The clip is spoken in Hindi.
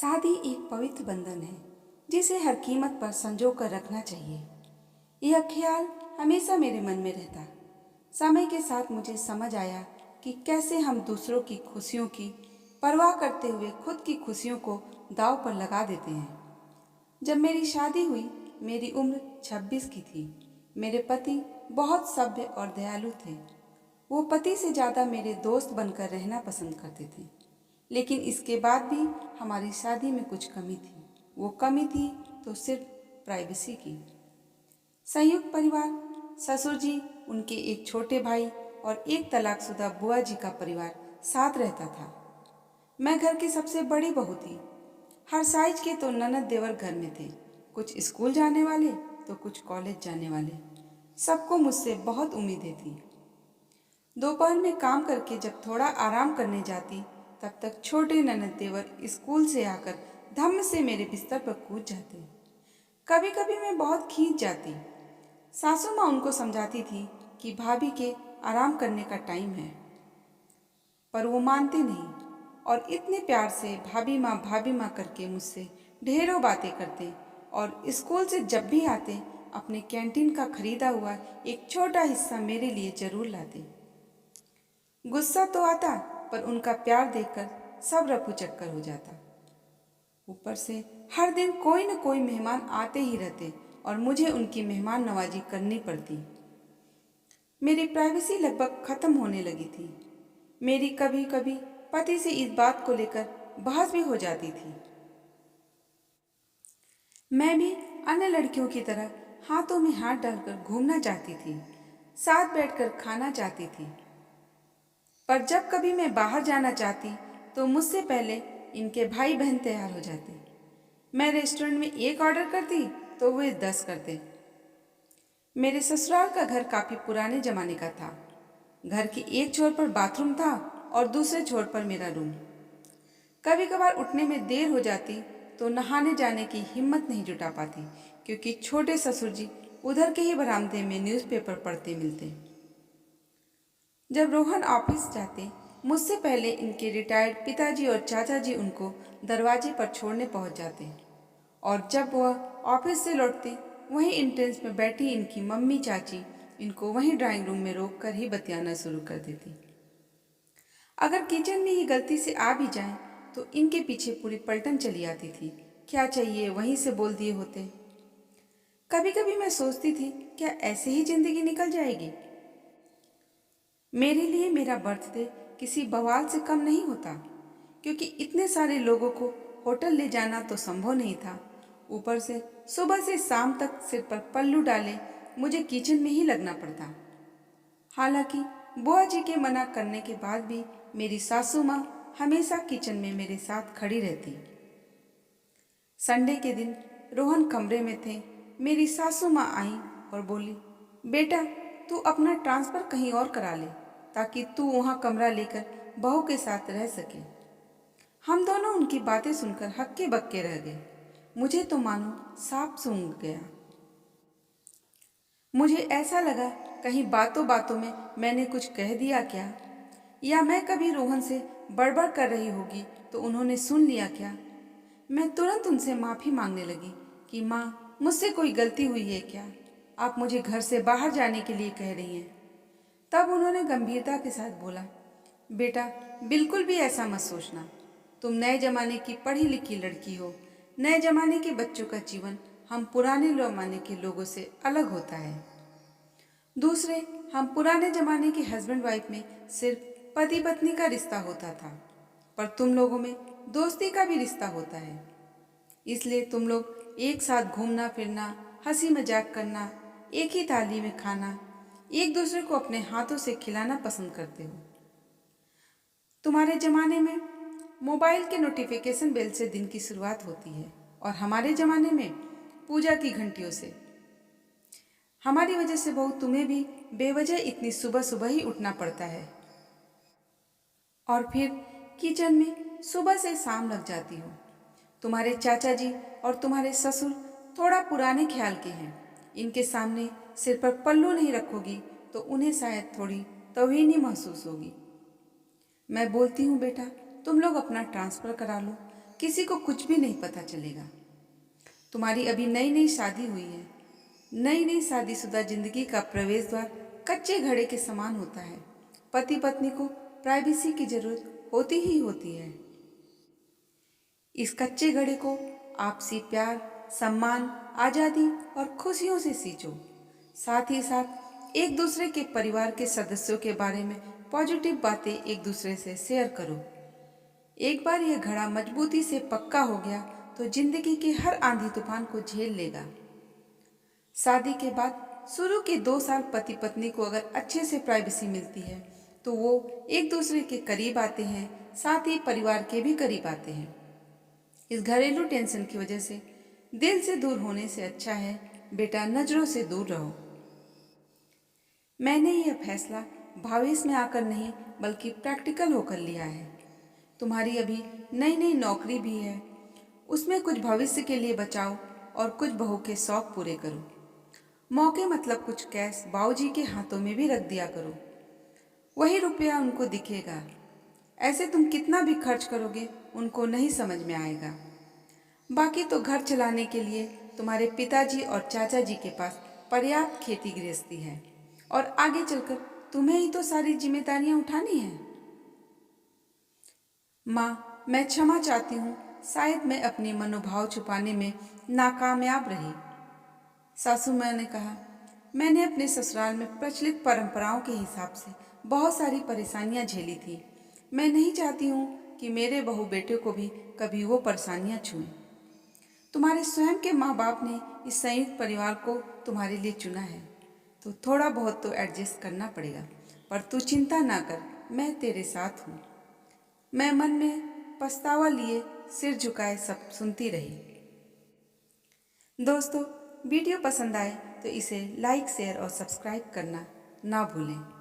शादी एक पवित्र बंधन है जिसे हर कीमत पर संजो कर रखना चाहिए। यह ख्याल हमेशा मेरे मन में रहता। समय के साथ मुझे समझ आया कि कैसे हम दूसरों की खुशियों की परवाह करते हुए खुद की खुशियों को दांव पर लगा देते हैं। जब मेरी शादी हुई, मेरी उम्र 26 की थी। मेरे पति बहुत सभ्य और दयालु थे। वो पति से ज़्यादा मेरे दोस्त बनकर रहना पसंद करते थे। लेकिन इसके बाद भी हमारी शादी में कुछ कमी थी। वो कमी थी तो सिर्फ प्राइवेसी की। संयुक्त परिवार, ससुर जी, उनके एक छोटे भाई और एक तलाकशुदा बुआ जी का परिवार साथ रहता था। मैं घर की सबसे बड़ी बहू थी। हर साइज के तो ननद देवर घर में थे, कुछ स्कूल जाने वाले तो कुछ कॉलेज जाने वाले। सबको मुझसे बहुत उम्मीदें थी। दोपहर में काम करके जब थोड़ा आराम करने जाती, तब तक छोटे ननद देवर स्कूल से आकर धम्म से मेरे बिस्तर पर कूद जाते। कभी कभी मैं बहुत खींच जाती। सासू माँ उनको समझाती थी कि भाभी के आराम करने का टाइम है, पर वो मानते नहीं और इतने प्यार से भाभी माँ करके मुझसे ढेरों बातें करते और स्कूल से जब भी आते अपने कैंटीन का खरीदा हुआ एक छोटा हिस्सा मेरे लिए जरूर लाते। गुस्सा तो आता, पर उनका प्यार देखकर सब रफू चक्कर हो जाता। ऊपर से हर दिन कोई न कोई मेहमान आते ही रहते और मुझे उनकी मेहमान नवाजी करनी पड़ती। मेरी प्राइवेसी लगभग खत्म होने लगी थी। मेरी कभी कभी पति से इस बात को लेकर बहस भी हो जाती थी। मैं भी अन्य लड़कियों की तरह हाथों में हाथ डालकर घूमना चाहती थी, साथ बैठकर खाना चाहती थी। पर जब कभी मैं बाहर जाना चाहती तो मुझसे पहले इनके भाई बहन तैयार हो जाते। मैं रेस्टोरेंट में एक ऑर्डर करती तो वे 10 करते। मेरे ससुराल का घर काफ़ी पुराने ज़माने का था। घर के एक छोर पर बाथरूम था और दूसरे छोर पर मेरा रूम। कभी कभार उठने में देर हो जाती तो नहाने जाने की हिम्मत नहीं जुटा पाती, क्योंकि छोटे ससुर जी उधर के ही बरामदे में न्यूज़पेपर पढ़ते मिलते। जब रोहन ऑफिस जाते, मुझसे पहले इनके रिटायर्ड पिताजी और चाचा जी उनको दरवाजे पर छोड़ने पहुंच जाते और जब वह ऑफिस से लौटते, वहीं एंट्रेंस में बैठी इनकी मम्मी चाची इनको वहीं ड्राइंग रूम में रोक कर ही बतियाना शुरू कर देती। अगर किचन में ही गलती से आ भी जाएं, तो इनके पीछे पूरी पलटन चली आती थी। क्या चाहिए वहीं से बोल दिए होते। कभी कभी मैं सोचती थी, क्या ऐसे ही जिंदगी निकल जाएगी। मेरे लिए मेरा बर्थडे किसी बवाल से कम नहीं होता, क्योंकि इतने सारे लोगों को होटल ले जाना तो संभव नहीं था। ऊपर से सुबह से शाम तक सिर पर पल्लू डाले मुझे किचन में ही लगना पड़ता। हालांकि बुआ जी के मना करने के बाद भी मेरी सासू माँ हमेशा किचन में मेरे साथ खड़ी रहती। संडे के दिन रोहन कमरे में थे। मेरी सासू माँ आई और बोली, बेटा तू अपना ट्रांसफ़र कहीं और करा ले, ताकि तू वहाँ कमरा लेकर बहू के साथ रह सके। हम दोनों उनकी बातें सुनकर हक्के बक्के रह गए। मुझे तो मानो सांप सूंघ गया। मुझे ऐसा लगा कहीं बातों बातों में मैंने कुछ कह दिया क्या, या मैं कभी रोहन से बड़बड़ कर रही होगी तो उन्होंने सुन लिया क्या। मैं तुरंत उनसे माफ़ी मांगने लगी कि माँ, मुझसे कोई गलती हुई है क्या, आप मुझे घर से बाहर जाने के लिए कह रही हैं। तब उन्होंने गंभीरता के साथ बोला, बेटा बिल्कुल भी ऐसा मत सोचना। तुम नए जमाने की पढ़ी लिखी लड़की हो। नए जमाने के बच्चों का जीवन हम पुराने जमाने के लोगों से अलग होता है। दूसरे, हम पुराने जमाने के हस्बैंड वाइफ में सिर्फ पति पत्नी का रिश्ता होता था, पर तुम लोगों में दोस्ती का भी रिश्ता होता है। इसलिए तुम लोग एक साथ घूमना फिरना, हंसी मजाक करना, एक ही थाली में खाना, एक दूसरे को अपने हाथों से खिलाना पसंद करते हो। तुम्हारे ज़माने में मोबाइल के नोटिफिकेशन बेल से दिन की शुरुआत होती है और हमारे ज़माने में पूजा की घंटियों से। हमारी वजह से बहू तुम्हें भी बेवजह इतनी सुबह सुबह ही उठना पड़ता है और फिर किचन में सुबह से शाम लग जाती हो। तुम्हारे चाचा जी और तुम्हारे ससुर थोड़ा पुराने ख्याल के हैं। इनके सामने सिर पर पल्लू नहीं रखोगी तो उन्हें शायद थोड़ी तौहीनी महसूस होगी। मैं बोलती हूँ, बेटा तुम लोग अपना ट्रांसफ़र करा लो, किसी को कुछ भी नहीं पता चलेगा। तुम्हारी अभी नई नई शादी हुई है। नई नई शादीशुदा जिंदगी का प्रवेश द्वार कच्चे घड़े के समान होता है। पति पत्नी को प्राइवेसी की जरूरत होती ही होती है। इस कच्चे घड़े को आपसी प्यार, सम्मान, आज़ादी और खुशियों से सींचो। साथ ही साथ एक दूसरे के परिवार के सदस्यों के बारे में पॉजिटिव बातें एक दूसरे से शेयर करो। एक बार यह घड़ा मजबूती से पक्का हो गया तो जिंदगी के हर आंधी तूफान को झेल लेगा। शादी के बाद शुरू के 2 साल पति पत्नी को अगर अच्छे से प्राइवेसी मिलती है तो वो एक दूसरे के करीब आते हैं, साथ ही परिवार के भी करीब आते हैं। इस घरेलू टेंशन की वजह से दिल से दूर होने से अच्छा है बेटा नजरों से दूर रहो। मैंने यह फैसला भावेश में आकर नहीं बल्कि प्रैक्टिकल होकर लिया है। तुम्हारी अभी नई नई नौकरी भी है, उसमें कुछ भविष्य के लिए बचाओ और कुछ बहू के शौक पूरे करो। मौके मतलब कुछ कैश बाबूजी के हाथों में भी रख दिया करो, वही रुपया उनको दिखेगा। ऐसे तुम कितना भी खर्च करोगे उनको नहीं समझ में आएगा। बाकी तो घर चलाने के लिए तुम्हारे पिताजी और चाचा जी के पास पर्याप्त खेती गृहस्थी है और आगे चलकर तुम्हें ही तो सारी जिम्मेदारियां उठानी है। माँ, मैं क्षमा चाहती हूँ, शायद मैं अपने मनोभाव छुपाने में नाकामयाब रही। सासू माँ ने कहा, मैंने अपने ससुराल में प्रचलित परंपराओं के हिसाब से बहुत सारी परेशानियां झेली थी। मैं नहीं चाहती हूँ कि मेरे बहू बेटे को भी कभी वो परेशानियां छुएं। तुम्हारे स्वयं के माँ बाप ने इस संयुक्त परिवार को तुम्हारे लिए चुना है, तो थोड़ा बहुत तो एडजस्ट करना पड़ेगा। पर तू चिंता ना कर, मैं तेरे साथ हूँ। मैं मन में पछतावा लिए सिर झुकाए सब सुनती रही। दोस्तों, वीडियो पसंद आए तो इसे लाइक, शेयर और सब्सक्राइब करना ना भूलें।